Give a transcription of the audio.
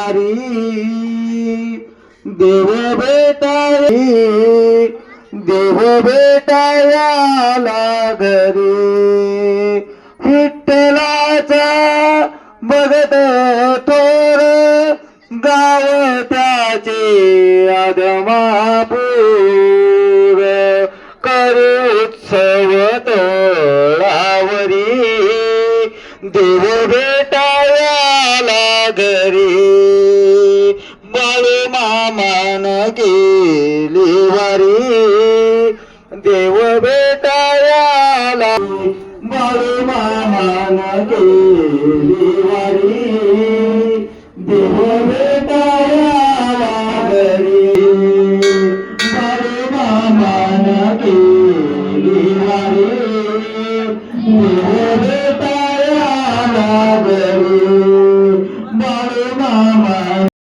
वारी देव भेटाई देव भेटायाला घरी विठ्ठलाचा बघत थोर गाव त्याचे आदमापूर करू उत्सव तोळावरी देव भेटायाला घरी बाळू मामान गेली वारी देव भेटायाला बाळू मामान गेली वारी देव भेटायाला घरी बाळू मामान गेली वारी देव भेटायाला घरी बाळू मामान